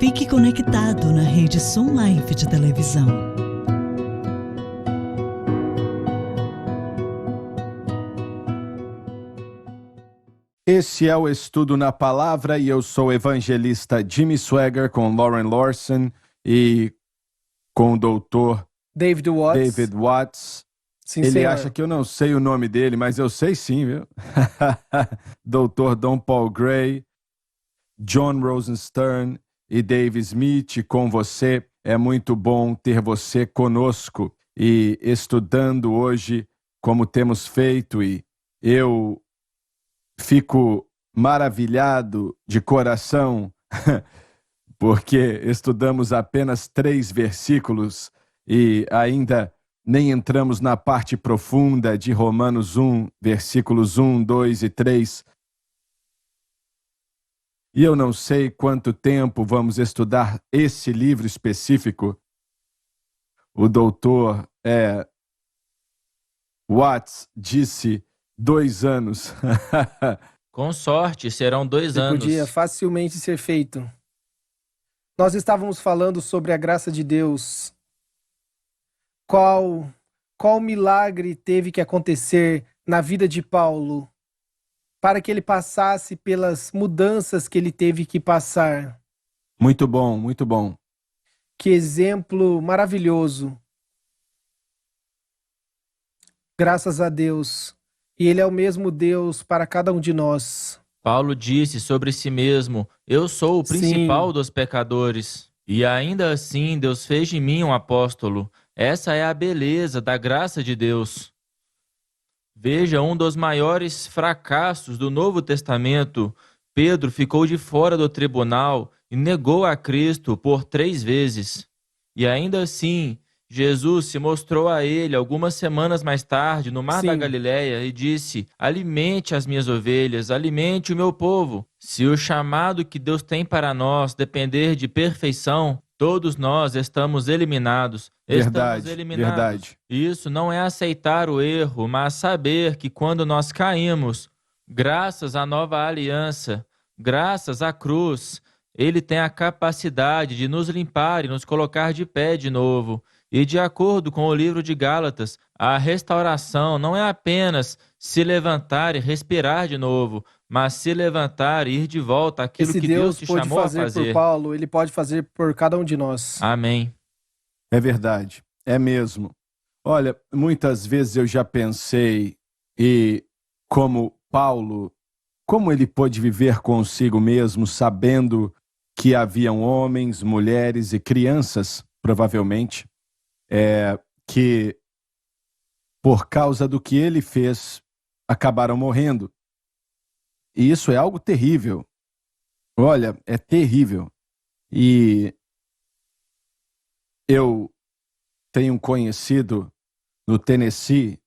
Fique conectado na rede Som Life de televisão. Esse é o Estudo na Palavra e eu sou o evangelista Jimmy Swaggart com Lauren Lawson e com o doutor David Watts. Sim, Ele senhor. acha que eu não sei o nome dele, mas eu sei sim, viu? Dr. Don Paul Gray, John Rosenstern e Dave Smith com você. É muito bom ter você conosco e estudando hoje como temos feito, e eu fico maravilhado de coração porque estudamos apenas 3 versículos e ainda nem entramos na parte profunda de Romanos 1, versículos 1, 2 e 3. E eu não sei quanto tempo vamos estudar esse livro específico. O doutor Watts disse 2 anos. Com sorte, serão 2 anos. Podia facilmente ser feito. Nós estávamos falando sobre a graça de Deus. Qual milagre teve que acontecer na vida de Paulo para que ele passasse pelas mudanças que ele teve que passar? Muito bom, muito bom. Que exemplo maravilhoso. Graças a Deus. E Ele é o mesmo Deus para cada um de nós. Paulo disse sobre si mesmo: eu sou o principal dos pecadores. E ainda assim Deus fez de mim um apóstolo. Essa é a beleza da graça de Deus. Veja um dos maiores fracassos do Novo Testamento. Pedro ficou de fora do tribunal e negou a Cristo por 3 vezes. E ainda assim, Jesus se mostrou a ele algumas semanas mais tarde no Mar da Galileia e disse: alimente as minhas ovelhas, alimente o meu povo. Se o chamado que Deus tem para nós depender de perfeição, todos nós estamos eliminados. Verdade. Isso não é aceitar o erro, mas saber que quando nós caímos, graças à nova aliança, graças à cruz, Ele tem a capacidade de nos limpar e nos colocar de pé de novo. E de acordo com o livro de Gálatas, a restauração não é apenas se levantar e respirar de novo, mas se levantar e ir de volta àquilo que Deus te chamou a fazer. Esse Deus pode fazer por Paulo, Ele pode fazer por cada um de nós. Amém. É verdade, é mesmo. Olha, muitas vezes eu já pensei, e como Paulo, como ele pôde viver consigo mesmo, sabendo que haviam homens, mulheres e crianças, provavelmente, que por causa do que ele fez, acabaram morrendo. E isso é algo terrível. Olha, é terrível. E eu tenho um conhecido no Tennessee,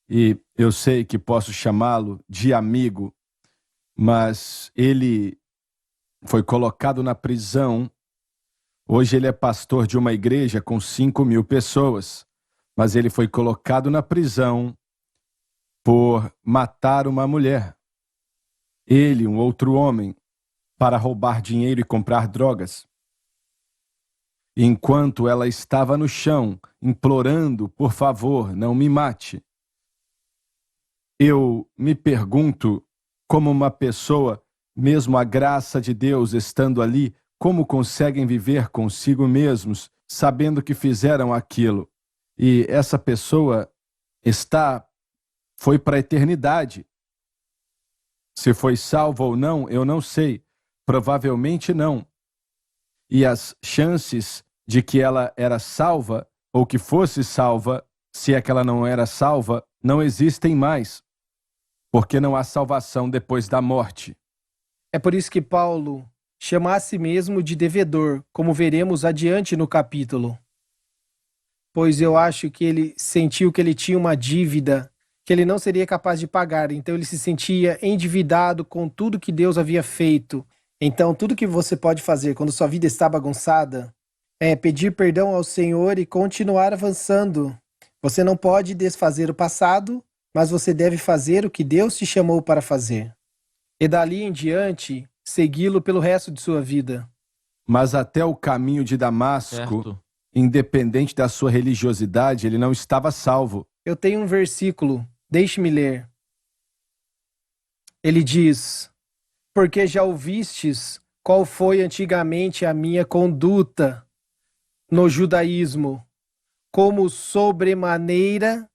e eu sei que posso chamá-lo de amigo, mas ele foi colocado na prisão. Hoje ele é pastor de uma igreja com 5.000 pessoas, mas ele foi colocado na prisão por matar uma mulher. Ele, um outro homem, para roubar dinheiro e comprar drogas. Enquanto ela estava no chão, implorando, por favor, não me mate. Eu me pergunto como uma pessoa, mesmo a graça de Deus estando ali, como conseguem viver consigo mesmos, sabendo que fizeram aquilo. E essa pessoa foi para a eternidade. Se foi salva ou não, eu não sei. Provavelmente não. E as chances de que ela era salva, ou que fosse salva, se é que ela não era salva, não existem mais. Porque não há salvação depois da morte. É por isso que Paulo chama a si mesmo de devedor, como veremos adiante no capítulo. Pois eu acho que ele sentiu que ele tinha uma dívida que ele não seria capaz de pagar, então ele se sentia endividado com tudo que Deus havia feito. Então tudo que você pode fazer quando sua vida está bagunçada é pedir perdão ao Senhor e continuar avançando. Você não pode desfazer o passado, mas você deve fazer o que Deus te chamou para fazer. E dali em diante, segui-lo pelo resto de sua vida. Mas até o caminho de Damasco, Certo. independente da sua religiosidade, ele não estava salvo. Eu tenho um versículo, deixe-me ler. Ele diz: porque já ouvistes qual foi antigamente a minha conduta no judaísmo, como sobremaneira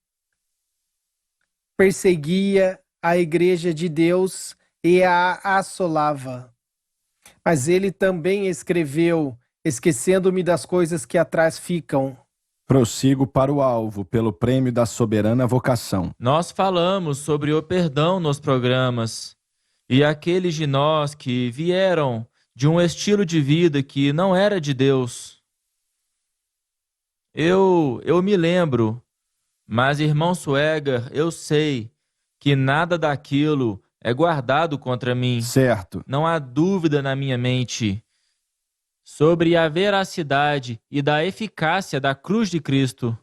perseguia a igreja de Deus e a assolava. Mas ele também escreveu, esquecendo-me das coisas que atrás ficam. Prossigo para o alvo, pelo prêmio da soberana vocação. Nós falamos sobre o perdão nos programas. E aqueles de nós que vieram de um estilo de vida que não era de Deus. Eu me lembro, mas irmão Sueger, eu sei que nada daquilo é guardado contra mim. Certo. Não há dúvida na minha mente sobre a veracidade e da eficácia da cruz de Cristo.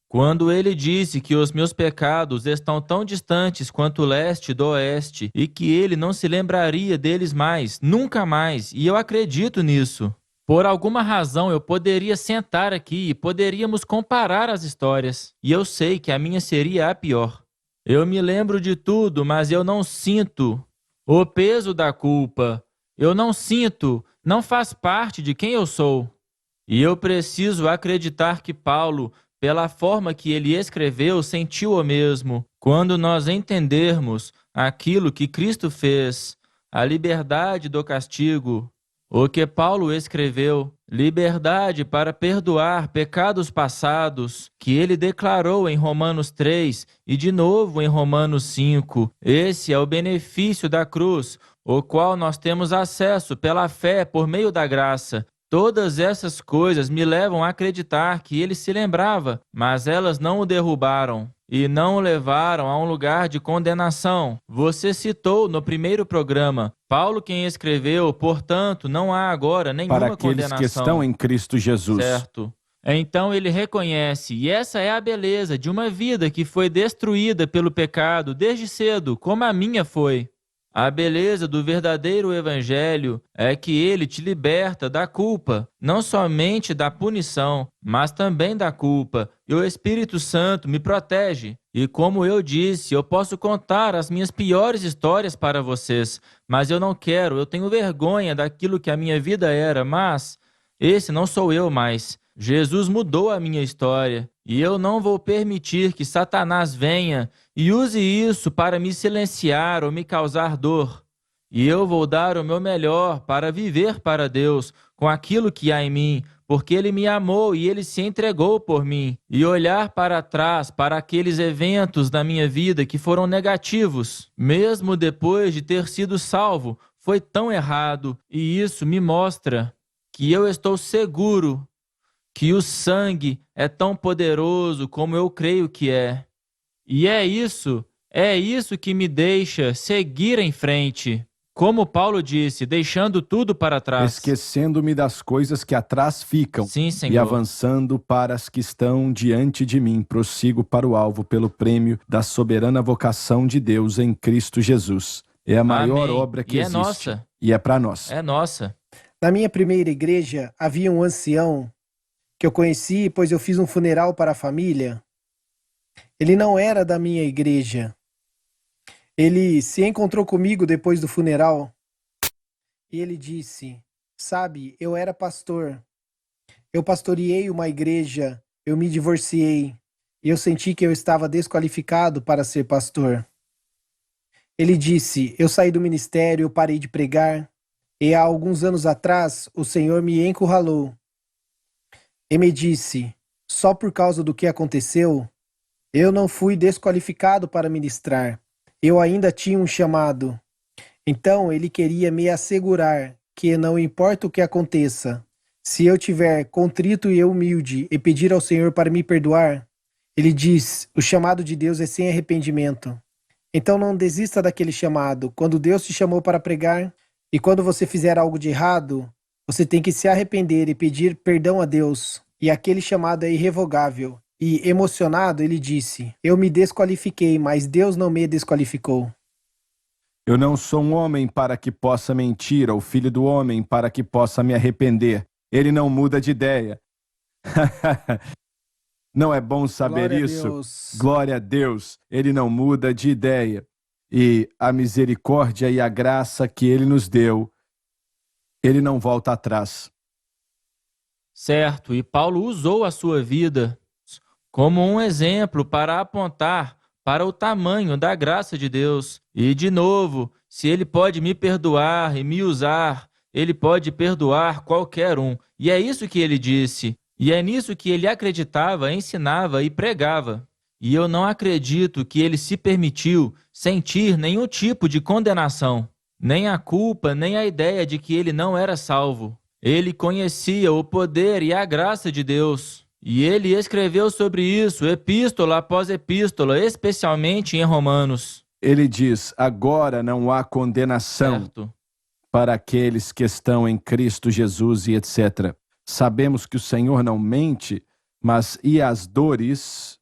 Quando ele disse que os meus pecados estão tão distantes quanto o leste do oeste e que ele não se lembraria deles mais, nunca mais, e eu acredito nisso. Por alguma razão eu poderia sentar aqui e poderíamos comparar as histórias, e eu sei que a minha seria a pior. Eu me lembro de tudo, mas eu não sinto o peso da culpa. Eu não sinto, não faz parte de quem eu sou. E eu preciso acreditar que Paulo, pela forma que ele escreveu, sentiu o mesmo. Quando nós entendermos aquilo que Cristo fez, a liberdade do castigo, o que Paulo escreveu, liberdade para perdoar pecados passados, que ele declarou em Romanos 3 e de novo em Romanos 5. Esse é o benefício da cruz, o qual nós temos acesso pela fé por meio da graça. Todas essas coisas me levam a acreditar que ele se lembrava, mas elas não o derrubaram e não o levaram a um lugar de condenação. Você citou no primeiro programa, Paulo quem escreveu, portanto, não há agora nenhuma Para aqueles condenação. que estão em Cristo Jesus. Certo. Então ele reconhece, e essa é a beleza de uma vida que foi destruída pelo pecado desde cedo, como a minha foi. A beleza do verdadeiro evangelho é que ele te liberta da culpa, não somente da punição, mas também da culpa. E o Espírito Santo me protege. E como eu disse, eu posso contar as minhas piores histórias para vocês, mas eu não quero, eu tenho vergonha daquilo que a minha vida era, mas esse não sou eu mais. Jesus mudou a minha história e eu não vou permitir que Satanás venha e use isso para me silenciar ou me causar dor. E eu vou dar o meu melhor para viver para Deus com aquilo que há em mim, porque Ele me amou e Ele se entregou por mim. E olhar para trás, para aqueles eventos da minha vida que foram negativos, mesmo depois de ter sido salvo, foi tão errado. E isso me mostra que eu estou seguro que o sangue é tão poderoso como eu creio que é. E é isso que me deixa seguir em frente. Como Paulo disse, deixando tudo para trás. Esquecendo-me das coisas que atrás ficam. Sim, Senhor. E avançando para as que estão diante de mim, prossigo para o alvo pelo prêmio da soberana vocação de Deus em Cristo Jesus. É a maior Amém. obra que E é existe. nossa. E é para nós. É nossa. Na minha primeira igreja, havia um ancião que eu conheci, pois eu fiz um funeral para a família. Ele não era da minha igreja. Ele se encontrou comigo depois do funeral e ele disse: sabe, eu era pastor. Eu pastoreei uma igreja, eu me divorciei e eu senti que eu estava desqualificado para ser pastor. Ele disse: eu saí do ministério, eu parei de pregar e há alguns anos atrás o Senhor me encurralou. E me disse: só por causa do que aconteceu, eu não fui desqualificado para ministrar. Eu ainda tinha um chamado. Então ele queria me assegurar que não importa o que aconteça, se eu tiver contrito e humilde e pedir ao Senhor para me perdoar, ele diz: o chamado de Deus é sem arrependimento. Então não desista daquele chamado. Quando Deus te chamou para pregar e quando você fizer algo de errado, você tem que se arrepender e pedir perdão a Deus. E aquele chamado é irrevogável. E, emocionado, ele disse: eu me desqualifiquei, mas Deus não me desqualificou. Eu não sou um homem para que possa mentir, ou filho do homem para que possa me arrepender. Ele não muda de ideia. Não é bom saber Glória a isso? Deus. Glória a Deus. Ele não muda de ideia. E a misericórdia e a graça que ele nos deu, ele não volta atrás. Certo, e Paulo usou a sua vida como um exemplo para apontar para o tamanho da graça de Deus. E, de novo, se ele pode me perdoar e me usar, ele pode perdoar qualquer um. E é isso que ele disse. E é nisso que ele acreditava, ensinava e pregava. E eu não acredito que ele se permitiu sentir nenhum tipo de condenação, nem a culpa, nem a ideia de que ele não era salvo. Ele conhecia o poder e a graça de Deus. E ele escreveu sobre isso, epístola após epístola, especialmente em Romanos. Ele diz, agora não há condenação Certo. para aqueles que estão em Cristo Jesus e etc. Sabemos que o Senhor não mente, mas e as dores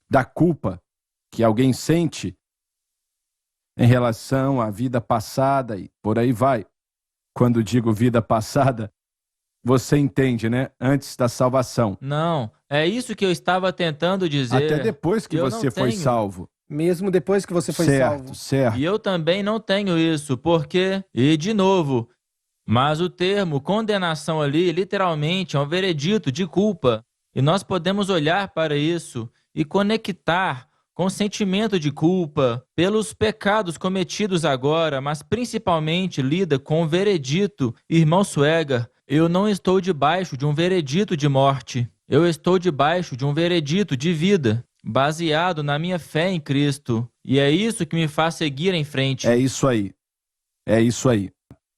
da culpa que alguém sente em relação à vida passada e por aí vai. Quando digo vida passada, você entende, né? Antes da salvação. Não, é isso que eu estava tentando dizer. Até depois que Eu você não foi tenho. salvo. Mesmo depois que você foi salvo. Certo. E eu também não tenho isso, porque, e de novo, mas o termo condenação ali, literalmente, é um veredito de culpa. E nós podemos olhar para isso e conectar com o sentimento de culpa pelos pecados cometidos agora, mas principalmente lida com o veredito, irmão Suegar. Eu não estou debaixo de um veredito de morte. Eu estou debaixo de um veredito de vida, baseado na minha fé em Cristo. E é isso que me faz seguir em frente. É isso aí. É isso aí.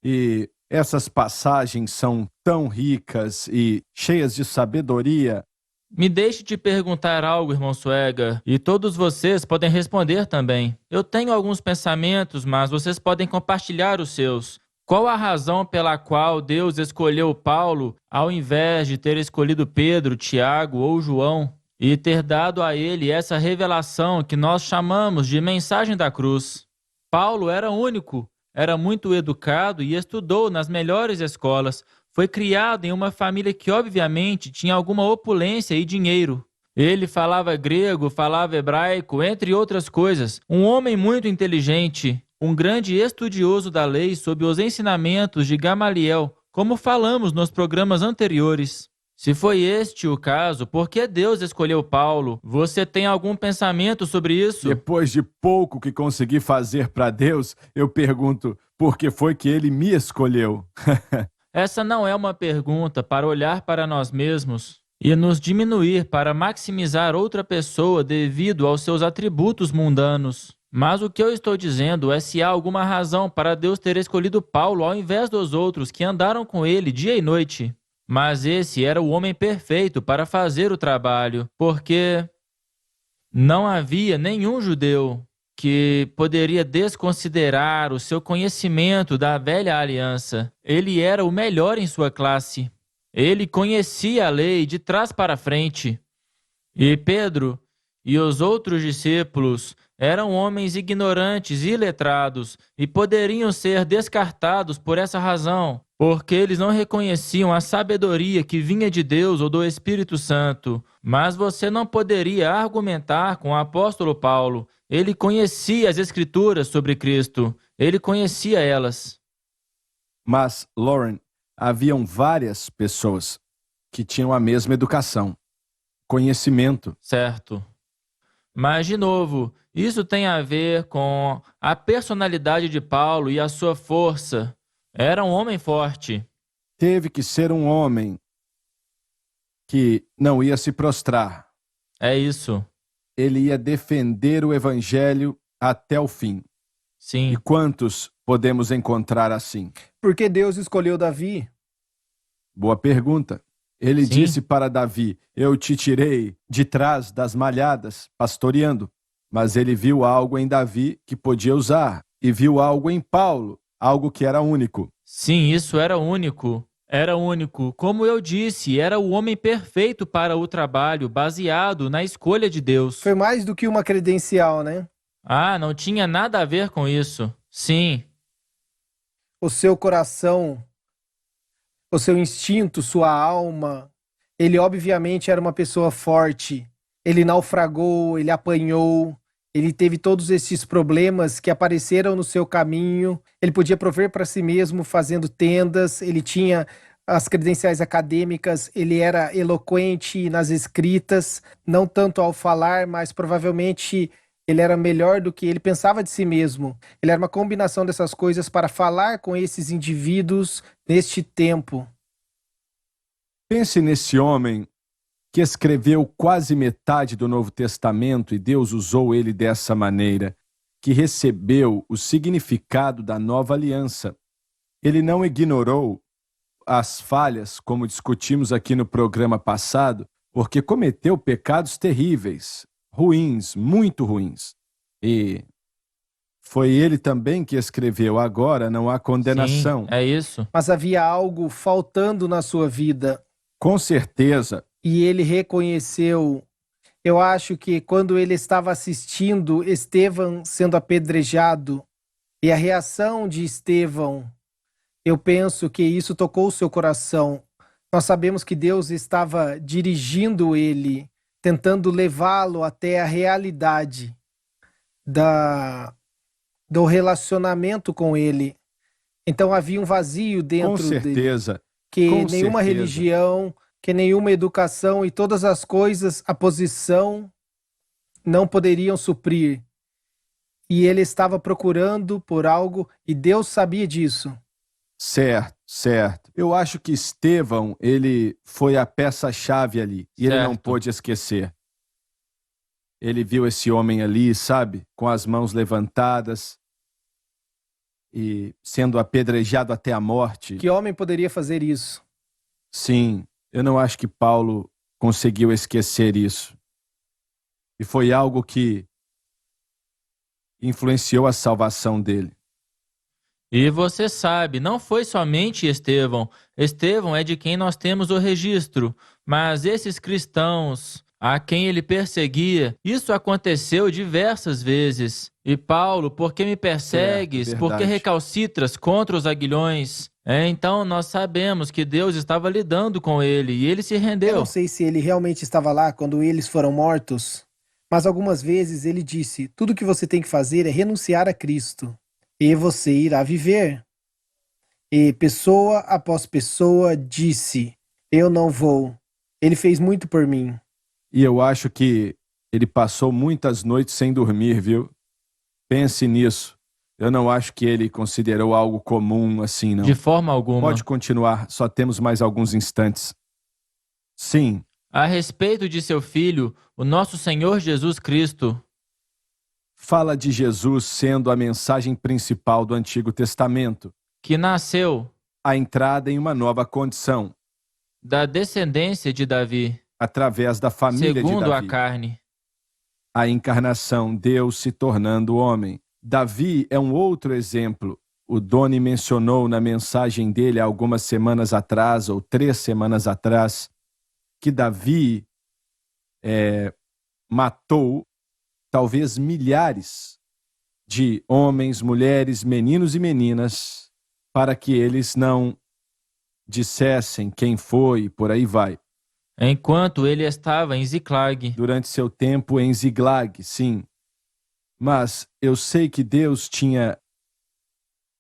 E essas passagens são tão ricas e cheias de sabedoria. Me deixe te perguntar algo, irmão Suegar, e todos vocês podem responder também. Eu tenho alguns pensamentos, mas vocês podem compartilhar os seus. Qual a razão pela qual Deus escolheu Paulo ao invés de ter escolhido Pedro, Tiago ou João e ter dado a ele essa revelação que nós chamamos de mensagem da cruz? Paulo era único, era muito educado e estudou nas melhores escolas. Foi criado em uma família que obviamente tinha alguma opulência e dinheiro. Ele falava grego, falava hebraico, entre outras coisas. Um homem muito inteligente, um grande estudioso da lei sob os ensinamentos de Gamaliel, como falamos nos programas anteriores. Se foi este o caso, por que Deus escolheu Paulo? Você tem algum pensamento sobre isso? Depois de pouco que consegui fazer para Deus, eu pergunto, por que foi que ele me escolheu? Essa não é uma pergunta para olhar para nós mesmos e nos diminuir para maximizar outra pessoa devido aos seus atributos mundanos. Mas o que eu estou dizendo é se há alguma razão para Deus ter escolhido Paulo ao invés dos outros que andaram com ele dia e noite. Mas esse era o homem perfeito para fazer o trabalho, porque não havia nenhum judeu que poderia desconsiderar o seu conhecimento da velha aliança. Ele era o melhor em sua classe. Ele conhecia a lei de trás para frente. E Pedro e os outros discípulos eram homens ignorantes e iletrados e poderiam ser descartados por essa razão, porque eles não reconheciam a sabedoria que vinha de Deus ou do Espírito Santo. Mas você não poderia argumentar com o apóstolo Paulo. Ele conhecia as Escrituras sobre Cristo. Ele conhecia elas. Mas, Lauren, haviam várias pessoas que tinham a mesma educação, conhecimento. Certo. Mas, de novo, isso tem a ver com a personalidade de Paulo e a sua força. Era um homem forte. Teve que ser um homem que não ia se prostrar. É isso. Ele ia defender o evangelho até o fim. Sim. E quantos podemos encontrar assim? Por que Deus escolheu Davi? Boa pergunta. Ele Sim. disse para Davi, eu te tirei de trás das malhadas, pastoreando. Mas ele viu algo em Davi que podia usar. E viu algo em Paulo, algo que era único. Sim, isso era único. Era único. Como eu disse, era o homem perfeito para o trabalho, baseado na escolha de Deus. Foi mais do que uma credencial, né? Ah, não tinha nada a ver com isso. Sim, O seu coração, o seu instinto, sua alma. Ele obviamente era uma pessoa forte. Ele naufragou, ele apanhou, ele teve todos esses problemas que apareceram no seu caminho. Ele podia prover para si mesmo fazendo tendas, ele tinha as credenciais acadêmicas, ele era eloquente nas escritas, não tanto ao falar, mas provavelmente ele era melhor do que ele pensava de si mesmo. Ele era uma combinação dessas coisas para falar com esses indivíduos neste tempo. Pense nesse homem que escreveu quase metade do Novo Testamento e Deus usou ele dessa maneira, que recebeu o significado da nova aliança. Ele não ignorou as falhas, como discutimos aqui no programa passado, porque cometeu pecados terríveis, ruins, muito ruins. E foi ele também que escreveu: agora não há condenação. sim, é isso. Mas havia algo faltando na sua vida. Com certeza. E ele reconheceu. Eu acho que quando ele estava assistindo Estevão sendo apedrejado e a reação de Estevão, eu penso que isso tocou o seu coração. Nós sabemos que Deus estava dirigindo ele, tentando levá-lo até a realidade do relacionamento com ele. Então havia um vazio Com dentro dele. certeza. Que Com nenhuma certeza. religião, que nenhuma educação e todas as coisas, a posição, não poderiam suprir. E ele estava procurando por algo e Deus sabia disso. Certo, certo. Eu acho que Estevão, ele foi a peça-chave ali. E ele não Certo. pôde esquecer. Ele viu esse homem ali, sabe? Com as mãos levantadas e sendo apedrejado até a morte. Que homem poderia fazer isso? Sim, eu não acho que Paulo conseguiu esquecer isso. E foi algo que influenciou a salvação dele. E você sabe, não foi somente Estevão. Estevão é de quem nós temos o registro, mas esses cristãos a quem ele perseguia, isso aconteceu diversas vezes. E Paulo, por que me persegues? Certo, Por que verdade. recalcitras contra os aguilhões? Então nós sabemos que Deus estava lidando com ele e ele se Eu rendeu. não sei se ele realmente estava lá quando eles foram mortos, mas algumas vezes ele disse: tudo que você tem que fazer é renunciar a Cristo, e você irá viver. E pessoa após pessoa disse: eu não vou. Ele fez muito por mim. E eu acho que ele passou muitas noites sem dormir, viu? Pense nisso. Eu não acho que ele considerou algo comum assim, não. De forma alguma. Pode continuar, só temos mais alguns instantes. Sim, A respeito de seu filho, o nosso Senhor Jesus Cristo, fala de Jesus sendo a mensagem principal do Antigo Testamento, que nasceu a entrada em uma nova condição, da descendência de Davi, através da família de segundo a Davi. carne. A encarnação, Deus se tornando homem. Davi é um outro exemplo. O Doni mencionou na mensagem dele há algumas semanas atrás, ou 3 semanas atrás, que Davi matou talvez milhares de homens, mulheres, meninos e meninas, para que eles não dissessem quem foi e por aí vai. Enquanto ele estava em Ziclag. Durante seu tempo em Ziglag, sim. Mas eu sei que Deus tinha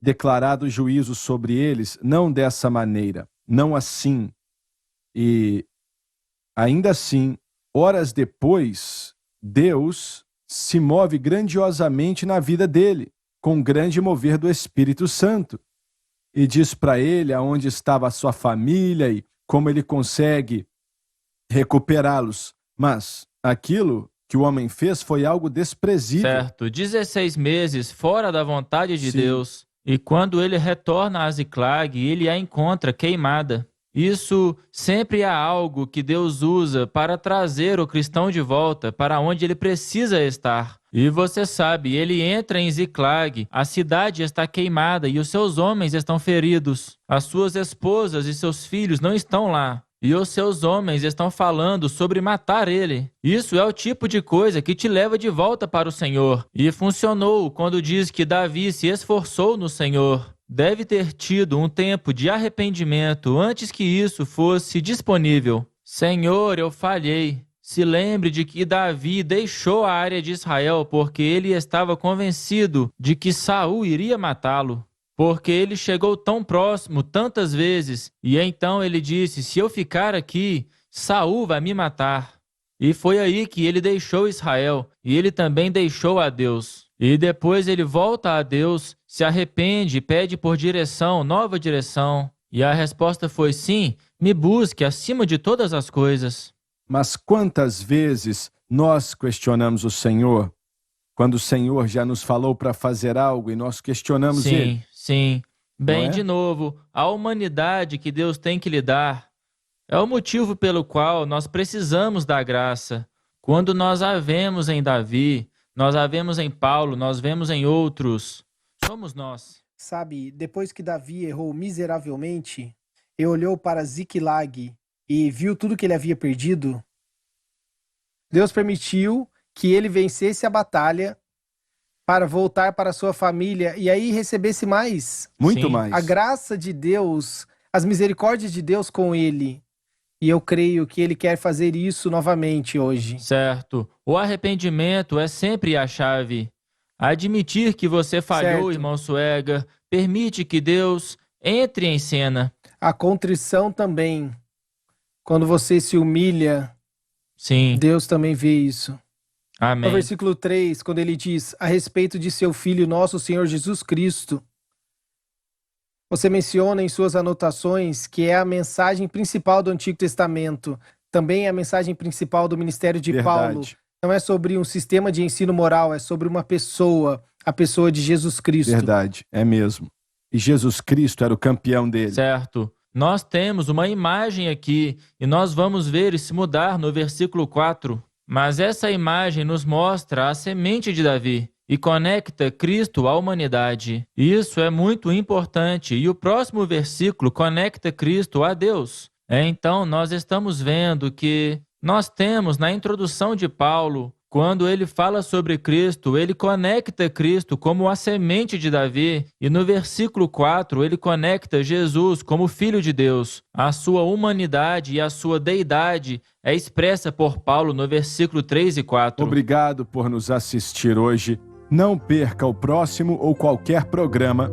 declarado juízo sobre eles, não dessa maneira, não assim. E ainda assim, horas depois, Deus se move grandiosamente na vida dele, com um grande mover do Espírito Santo. E diz para ele aonde estava a sua família e como ele consegue recuperá-los. Mas aquilo que o homem fez foi algo desprezível. Certo, 16 meses fora da vontade de Sim. Deus. E quando ele retorna a Ziclag, ele a encontra queimada. Isso sempre é algo que Deus usa para trazer o cristão de volta para onde ele precisa estar. E você sabe, ele entra em Ziclag, a cidade está queimada e os seus homens estão feridos. As suas esposas e seus filhos não estão lá. e os seus homens estão falando sobre matar ele. Isso é o tipo de coisa que te leva de volta para o Senhor. E funcionou quando diz que Davi se esforçou no Senhor. Deve ter tido um tempo de arrependimento antes que isso fosse disponível. Senhor, eu falhei. Se lembre de que Davi deixou a área de Israel porque ele estava convencido de que Saul iria matá-lo. Porque ele chegou tão próximo tantas vezes, e então ele disse, se eu ficar aqui, Saul vai me matar. E foi aí que ele deixou Israel, e ele também deixou a Deus. E depois ele volta a Deus, se arrepende e pede por direção, nova direção. E a resposta foi sim, me busque acima de todas as coisas. Mas quantas vezes nós questionamos o Senhor, quando o Senhor já nos falou para fazer algo e nós questionamos Ele? Sim. Bem, Não é? de novo, a humanidade que Deus tem que lhe dar é o motivo pelo qual nós precisamos da graça. Quando nós a vemos em Davi, nós a vemos em Paulo, nós vemos em outros, somos nós. Sabe, depois que Davi errou miseravelmente e olhou para Ziklag e viu tudo que ele havia perdido, Deus permitiu que ele vencesse a batalha para voltar para sua família e aí recebesse mais. Muito Sim. mais. A graça de Deus, as misericórdias de Deus com ele. E eu creio que ele quer fazer isso novamente hoje. Certo. O arrependimento é sempre a chave. Admitir que você falhou, Certo. irmão Suega, permite que Deus entre em cena. A contrição também. Quando você se humilha, Sim. Deus também vê isso. Amém. No versículo 3, quando ele diz a respeito de seu Filho, nosso Senhor Jesus Cristo, você menciona em suas anotações que é a mensagem principal do Antigo Testamento, também é a mensagem principal do ministério de Verdade. Paulo. Não é sobre um sistema de ensino moral, é sobre uma pessoa, a pessoa de Jesus Cristo. Verdade, é mesmo. E Jesus Cristo era o campeão dele. Certo. Nós temos uma imagem aqui e nós vamos ver isso mudar no versículo 4. Mas essa imagem nos mostra a semente de Davi e conecta Cristo à humanidade. Isso é muito importante e o próximo versículo conecta Cristo a Deus. Então nós estamos vendo que nós temos na introdução de Paulo, quando ele fala sobre Cristo, ele conecta Cristo como a semente de Davi, e no versículo 4 ele conecta Jesus como Filho de Deus. A sua humanidade e a sua deidade é expressa por Paulo no versículo 3 e 4. Obrigado por nos assistir hoje. Não perca o próximo ou qualquer programa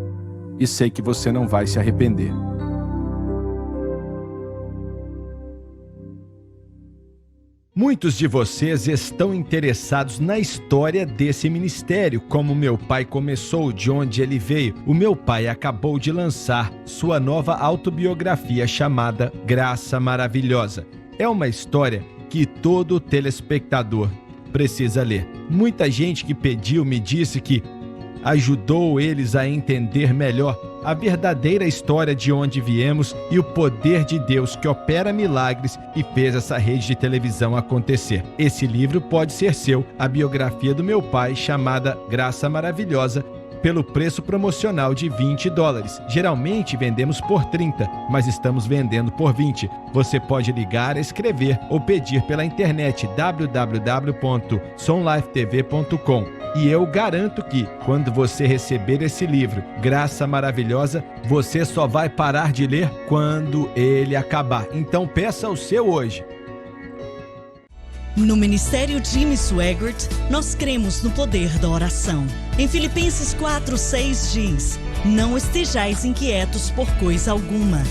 e sei que você não vai se arrepender. Muitos de vocês estão interessados na história desse ministério, como meu pai começou, de onde ele veio. O meu pai acabou de lançar sua nova autobiografia chamada Graça Maravilhosa. É uma história que todo telespectador precisa ler. Muita gente que pediu me disse que ajudou eles a entender melhor a verdadeira história de onde viemos e o poder de Deus que opera milagres e fez essa rede de televisão acontecer. Esse livro pode ser seu, a biografia do meu pai, chamada Graça Maravilhosa, pelo preço promocional de $20. Geralmente vendemos por 30, mas estamos vendendo por 20. Você pode ligar, escrever ou pedir pela internet www.sonlifetv.com. E eu garanto que, quando você receber esse livro, Graça Maravilhosa, você só vai parar de ler quando ele acabar. Então peça o seu hoje. No Ministério Jimmy Swaggart, nós cremos no poder da oração. Em Filipenses 4:6 diz: não estejais inquietos por coisa alguma.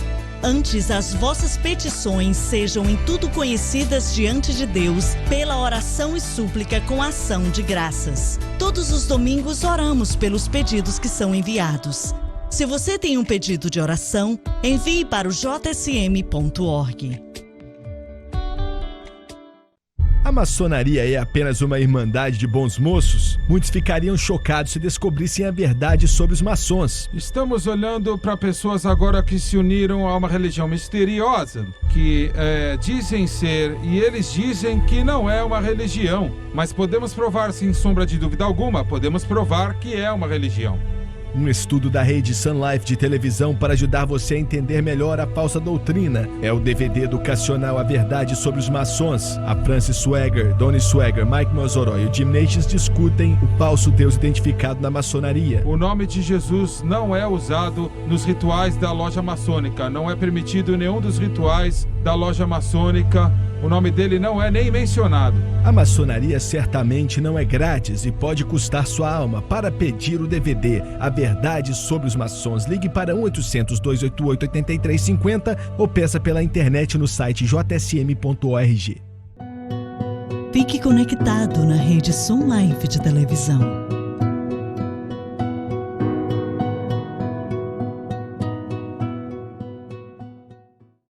Antes, as vossas petições sejam em tudo conhecidas diante de Deus pela oração e súplica com ação de graças. Todos os domingos oramos pelos pedidos que são enviados. Se você tem um pedido de oração, envie para o jsm.org. A maçonaria é apenas uma irmandade de bons moços? Muitos ficariam chocados se descobrissem a verdade sobre os maçons. Estamos olhando para pessoas agora que se uniram a uma religião misteriosa, que dizem ser, e eles dizem que não é uma religião. Mas podemos provar, sem sombra de dúvida alguma, podemos provar que é uma religião. um estudo da rede Sun Life de televisão para ajudar você a entender melhor a falsa doutrina. É o DVD educacional A Verdade sobre os Maçons. A Francis Swagger, Donnie Swagger, Mike Mozoro e o Jim Nations discutem o falso Deus identificado na maçonaria. O nome de Jesus não é usado nos rituais da loja maçônica. Não é permitido em nenhum dos rituais da loja maçônica. O nome dele não é nem mencionado. A maçonaria certamente não é grátis e pode custar sua alma. Para pedir o DVD A Verdade sobre os Maçons, ligue para 1-800-288-8350 ou peça pela internet no site jsm.org. Fique conectado na rede Sun Life de televisão.